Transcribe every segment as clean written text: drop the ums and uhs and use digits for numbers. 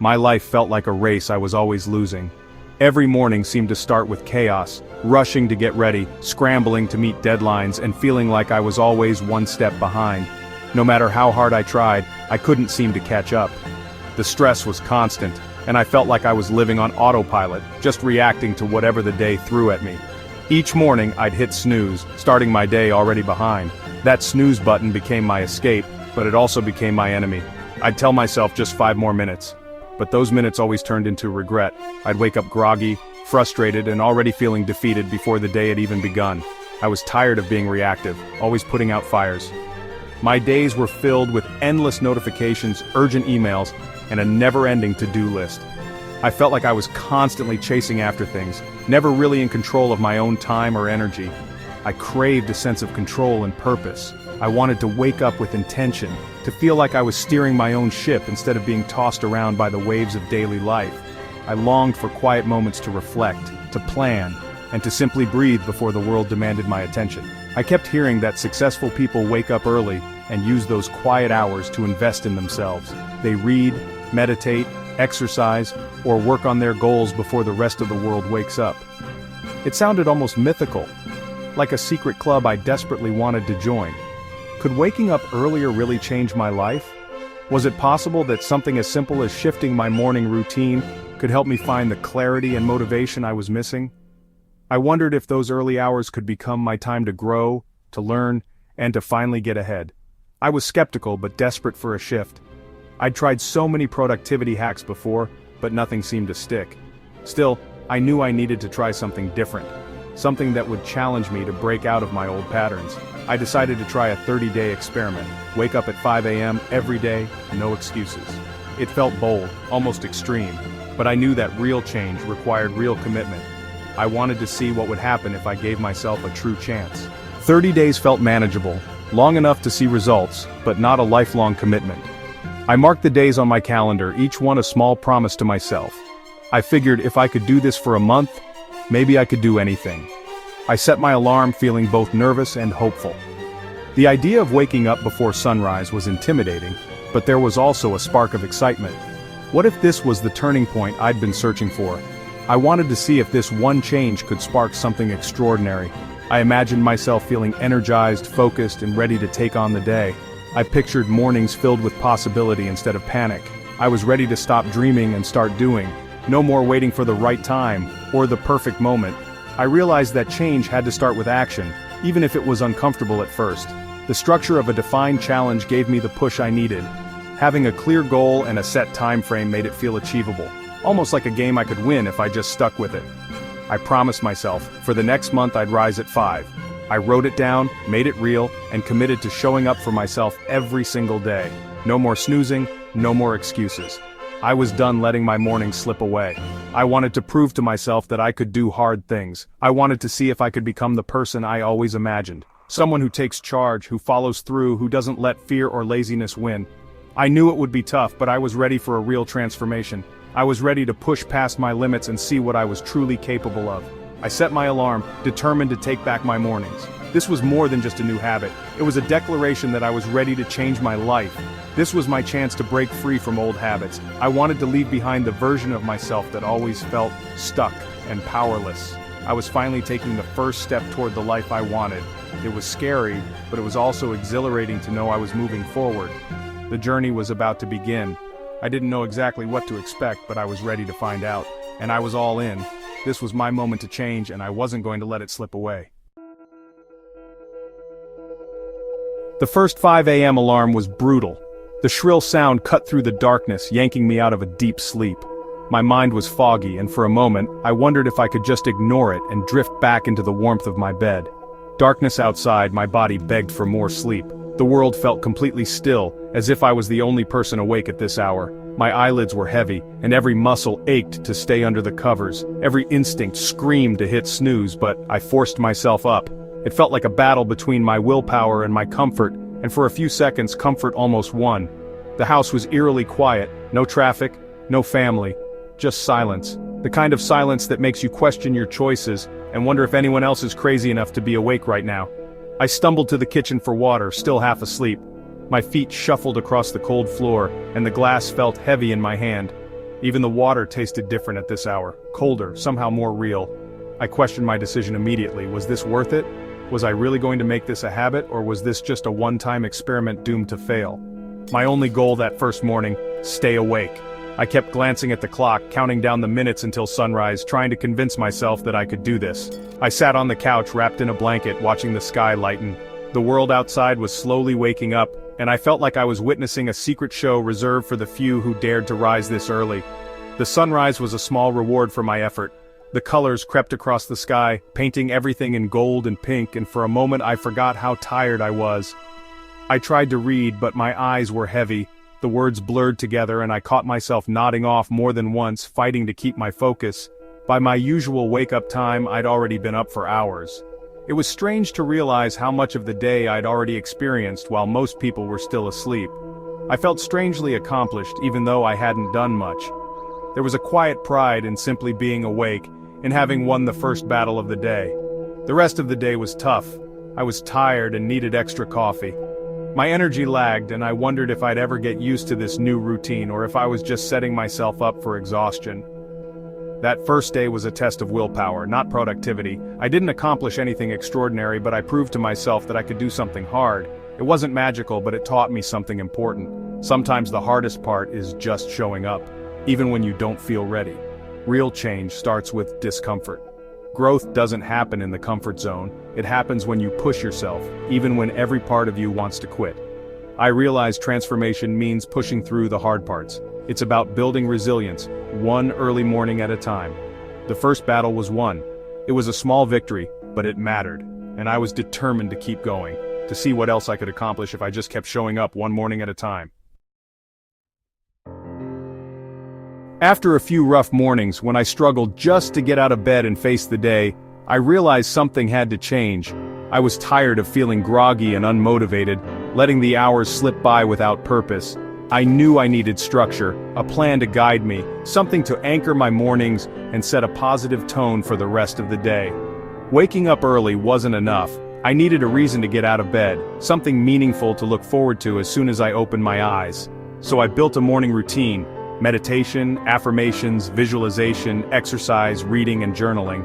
My life felt like a race I was always losing. Every morning seemed to start with chaos, rushing to get ready, scrambling to meet deadlines, and feeling like I was always one step behind. No matter how hard I tried, I couldn't seem to catch up. The stress was constant, and I felt like I was living on autopilot, just reacting to whatever the day threw at me. Each morning, I'd hit snooze, starting my day already behind. That snooze button became my escape, but it also became my enemy. I'd tell myself just 5 more minutes. But those minutes always turned into regret. I'd wake up groggy, frustrated, and already feeling defeated before the day had even begun. I was tired of being reactive, always putting out fires. My days were filled with endless notifications, urgent emails, and a never-ending to-do list. I felt like I was constantly chasing after things, never really in control of my own time or energy. I craved a sense of control and purpose. I wanted to wake up with intention, to feel like I was steering my own ship instead of being tossed around by the waves of daily life. I longed for quiet moments to reflect, to plan, and to simply breathe before the world demanded my attention. I kept hearing that successful people wake up early and use those quiet hours to invest in themselves. They read, meditate, exercise, or work on their goals before the rest of the world wakes up. It sounded almost mythical, like a secret club I desperately wanted to join. Could waking up earlier really change my life? Was it possible that something as simple as shifting my morning routine could help me find the clarity and motivation I was missing? I wondered if those early hours could become my time to grow, to learn, and to finally get ahead. I was skeptical but desperate for a shift. I'd tried so many productivity hacks before, but nothing seemed to stick. Still, I knew I needed to try something different, something that would challenge me to break out of my old patterns. I decided to try a 30-day experiment. Wake up at 5 a.m. every day, no excuses. It felt bold, almost extreme, but I knew that real change required real commitment. I wanted to see what would happen if I gave myself a true chance. 30 days felt manageable, long enough to see results, but not a lifelong commitment. I marked the days on my calendar, each one a small promise to myself. I figured if I could do this for a month, maybe I could do anything. I set my alarm feeling both nervous and hopeful. The idea of waking up before sunrise was intimidating, but there was also a spark of excitement. What if this was the turning point I'd been searching for? I wanted to see if this one change could spark something extraordinary. I imagined myself feeling energized, focused, and ready to take on the day. I pictured mornings filled with possibility instead of panic. I was ready to stop dreaming and start doing. No more waiting for the right time, or the perfect moment. I realized that change had to start with action, even if it was uncomfortable at first. The structure of a defined challenge gave me the push I needed. Having a clear goal and a set time frame made it feel achievable, almost like a game I could win if I just stuck with it. I promised myself, for the next month I'd rise at 5. I wrote it down, made it real, and committed to showing up for myself every single day. No more snoozing, no more excuses. I was done letting my mornings slip away. I wanted to prove to myself that I could do hard things. I wanted to see if I could become the person I always imagined. Someone who takes charge, who follows through, who doesn't let fear or laziness win. I knew it would be tough, but I was ready for a real transformation. I was ready to push past my limits and see what I was truly capable of. I set my alarm, determined to take back my mornings. This was more than just a new habit. It was a declaration that I was ready to change my life. This was my chance to break free from old habits. I wanted to leave behind the version of myself that always felt stuck and powerless. I was finally taking the first step toward the life I wanted. It was scary, but it was also exhilarating to know I was moving forward. The journey was about to begin. I didn't know exactly what to expect, but I was ready to find out. And I was all in. This was my moment to change, and I wasn't going to let it slip away. The first 5 a.m. alarm was brutal. The shrill sound cut through the darkness, yanking me out of a deep sleep. My mind was foggy, and for a moment, I wondered if I could just ignore it and drift back into the warmth of my bed. Darkness outside, my body begged for more sleep. The world felt completely still, as if I was the only person awake at this hour. My eyelids were heavy, and every muscle ached to stay under the covers. Every instinct screamed to hit snooze, but I forced myself up. It felt like a battle between my willpower and my comfort, and for a few seconds comfort almost won. The house was eerily quiet, no traffic, no family, just silence. The kind of silence that makes you question your choices and wonder if anyone else is crazy enough to be awake right now. I stumbled to the kitchen for water, still half asleep. My feet shuffled across the cold floor, and the glass felt heavy in my hand. Even the water tasted different at this hour, colder, somehow more real. I questioned my decision immediately. Was this worth it? Was I really going to make this a habit, or was this just a one-time experiment doomed to fail? My only goal that first morning: stay awake. I kept glancing at the clock, counting down the minutes until sunrise, trying to convince myself that I could do this. I sat on the couch wrapped in a blanket, watching the sky lighten. The world outside was slowly waking up, and I felt like I was witnessing a secret show reserved for the few who dared to rise this early. The sunrise was a small reward for my effort. The colors crept across the sky, painting everything in gold and pink, and for a moment I forgot how tired I was. I tried to read, but my eyes were heavy. The words blurred together, and I caught myself nodding off more than once, fighting to keep my focus. By my usual wake-up time, I'd already been up for hours. It was strange to realize how much of the day I'd already experienced while most people were still asleep. I felt strangely accomplished, even though I hadn't done much. There was a quiet pride in simply being awake, in having won the first battle of the day. The rest of the day was tough. I was tired and needed extra coffee. My energy lagged, and I wondered if I'd ever get used to this new routine, or if I was just setting myself up for exhaustion. That first day was a test of willpower, not productivity. I didn't accomplish anything extraordinary, but I proved to myself that I could do something hard. It wasn't magical, but it taught me something important. Sometimes the hardest part is just showing up, even when you don't feel ready. Real change starts with discomfort. Growth doesn't happen in the comfort zone. It happens when you push yourself, even when every part of you wants to quit. I realize transformation means pushing through the hard parts. It's about building resilience, one early morning at a time. The first battle was won. It was a small victory, but it mattered, and I was determined to keep going, to see what else I could accomplish if I just kept showing up one morning at a time. After a few rough mornings, when I struggled just to get out of bed and face the day, I realized something had to change. I was tired of feeling groggy and unmotivated, letting the hours slip by without purpose. I knew I needed structure, a plan to guide me, something to anchor my mornings and set a positive tone for the rest of the day. Waking up early wasn't enough. I needed a reason to get out of bed, something meaningful to look forward to as soon as I opened my eyes. So I built a morning routine: meditation, affirmations, visualization, exercise, reading, and journaling.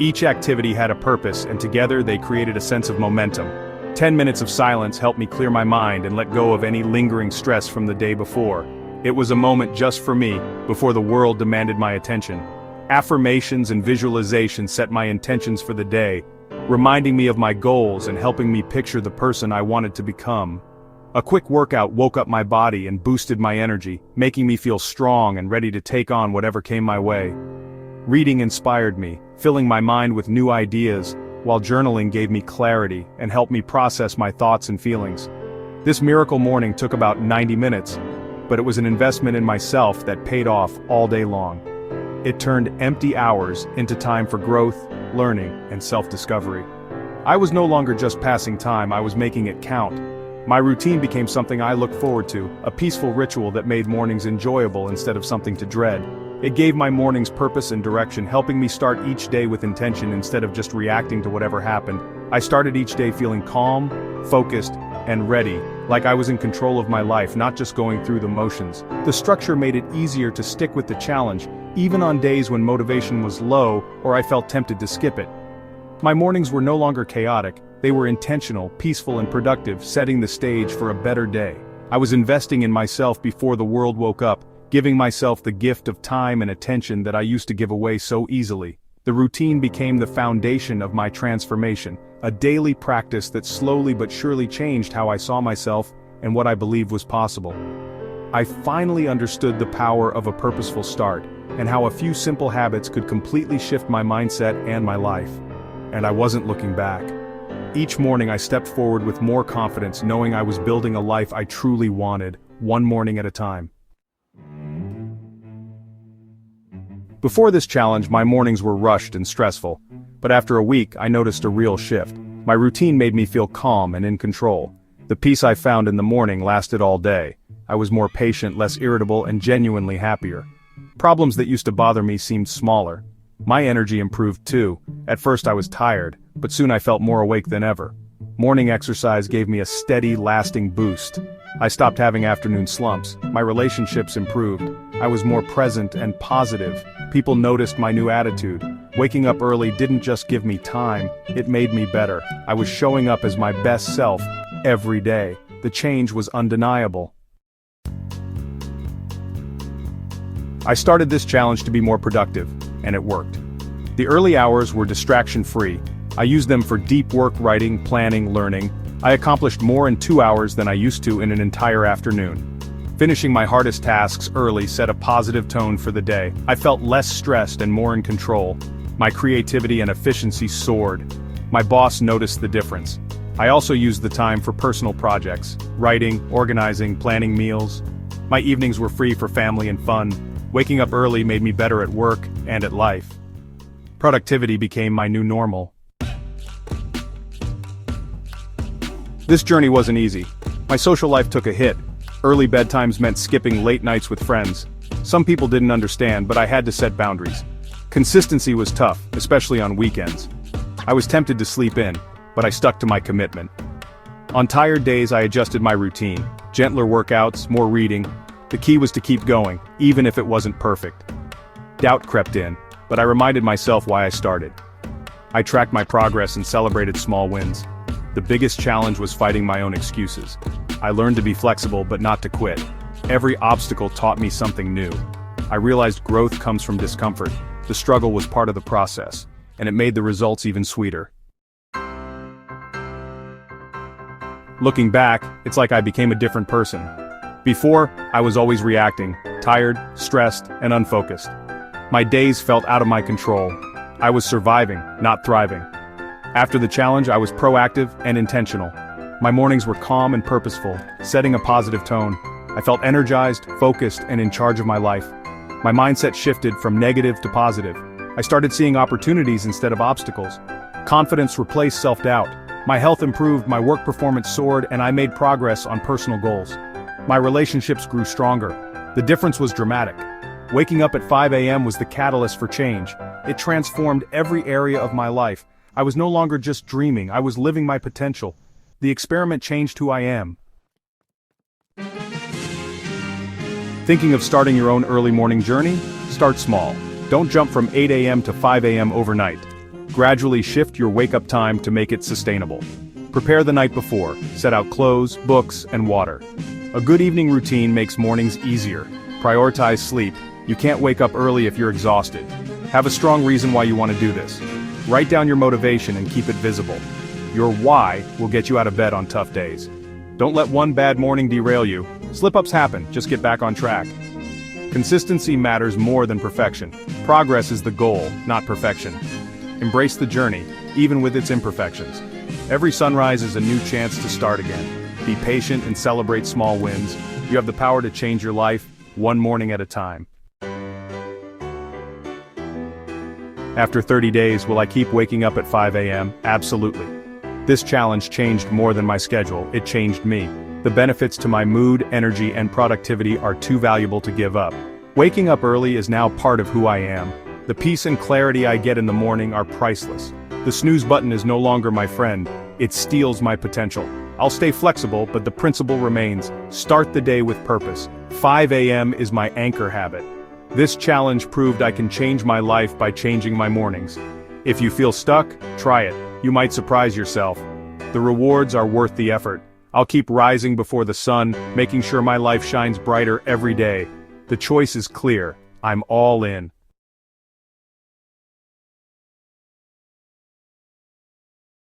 Each activity had a purpose, and together they created a sense of momentum. 10 minutes of silence helped me clear my mind and let go of any lingering stress from the day before. It was a moment just for me, before the world demanded my attention. Affirmations and visualization set my intentions for the day, reminding me of my goals and helping me picture the person I wanted to become. A quick workout woke up my body and boosted my energy, making me feel strong and ready to take on whatever came my way. Reading inspired me, filling my mind with new ideas, while journaling gave me clarity and helped me process my thoughts and feelings. This miracle morning took about 90 minutes, but it was an investment in myself that paid off all day long. It turned empty hours into time for growth, learning, and self-discovery. I was no longer just passing time, I was making it count. My routine became something I looked forward to, a peaceful ritual that made mornings enjoyable instead of something to dread. It gave my mornings purpose and direction, helping me start each day with intention instead of just reacting to whatever happened. I started each day feeling calm, focused, and ready, like I was in control of my life, not just going through the motions. The structure made it easier to stick with the challenge, even on days when motivation was low or I felt tempted to skip it. My mornings were no longer chaotic. They were intentional, peaceful, and productive, setting the stage for a better day. I was investing in myself before the world woke up, giving myself the gift of time and attention that I used to give away so easily. The routine became the foundation of my transformation, a daily practice that slowly but surely changed how I saw myself and what I believed was possible. I finally understood the power of a purposeful start, and how a few simple habits could completely shift my mindset and my life. And I wasn't looking back. Each morning I stepped forward with more confidence, knowing I was building a life I truly wanted, one morning at a time. Before this challenge, my mornings were rushed and stressful, but after a week I noticed a real shift. My routine made me feel calm and in control. The peace I found in the morning lasted all day. I was more patient, less irritable, and genuinely happier. Problems that used to bother me seemed smaller. My energy improved too. At first I was tired, but soon I felt more awake than ever. Morning exercise gave me a steady, lasting boost. I stopped having afternoon slumps. My relationships improved. I was more present and positive. People noticed my new attitude. Waking up early didn't just give me time, it made me better. I was showing up as my best self every day. The change was undeniable. I started this challenge to be more productive, and it worked. The early hours were distraction-free. I used them for deep work, writing, planning, learning. I accomplished more in 2 hours than I used to in an entire afternoon. Finishing my hardest tasks early set a positive tone for the day. I felt less stressed and more in control. My creativity and efficiency soared. My boss noticed the difference. I also used the time for personal projects, writing, organizing, planning meals. My evenings were free for family and fun. Waking up early made me better at work and at life. Productivity became my new normal. This journey wasn't easy. My social life took a hit. Early bedtimes meant skipping late nights with friends. Some people didn't understand, but I had to set boundaries. Consistency was tough, especially on weekends. I was tempted to sleep in, but I stuck to my commitment. On tired days I adjusted my routine. Gentler workouts, more reading. The key was to keep going, even if it wasn't perfect. Doubt crept in, but I reminded myself why I started. I tracked my progress and celebrated small wins. The biggest challenge was fighting my own excuses. I learned to be flexible but not to quit. Every obstacle taught me something new. I realized growth comes from discomfort. The struggle was part of the process, and it made the results even sweeter. Looking back, it's like I became a different person. Before, I was always reacting, tired, stressed, and unfocused. My days felt out of my control. I was surviving, not thriving. After the challenge, I was proactive and intentional. My mornings were calm and purposeful, setting a positive tone. I felt energized, focused, and in charge of my life. My mindset shifted from negative to positive. I started seeing opportunities instead of obstacles. Confidence replaced self-doubt. My health improved, my work performance soared, and I made progress on personal goals. My relationships grew stronger. The difference was dramatic. Waking up at 5 a.m. was the catalyst for change. It transformed every area of my life. I was no longer just dreaming, I was living my potential. The experiment changed who I am. Thinking of starting your own early morning journey? Start small. Don't jump from 8 a.m. to 5 a.m. overnight. Gradually shift your wake-up time to make it sustainable. Prepare the night before, set out clothes, books, and water. A good evening routine makes mornings easier. Prioritize sleep. You can't wake up early if you're exhausted. Have a strong reason why you want to do this. Write down your motivation and keep it visible. Your why will get you out of bed on tough days. Don't let one bad morning derail you. Slip-ups happen, just get back on track. Consistency matters more than perfection. Progress is the goal, not perfection. Embrace the journey, even with its imperfections. Every sunrise is a new chance to start again. Be patient and celebrate small wins. You have the power to change your life, one morning at a time. After 30 days, will I keep waking up at 5 a.m.? Absolutely. This challenge changed more than my schedule, it changed me. The benefits to my mood, energy, and productivity are too valuable to give up. Waking up early is now part of who I am. The peace and clarity I get in the morning are priceless. The snooze button is no longer my friend, it steals my potential. I'll stay flexible, but the principle remains. Start the day with purpose. 5 a.m. is my anchor habit. This challenge proved I can change my life by changing my mornings. If you feel stuck, try it. You might surprise yourself. The rewards are worth the effort. I'll keep rising before the sun, making sure my life shines brighter every day. The choice is clear. I'm all in.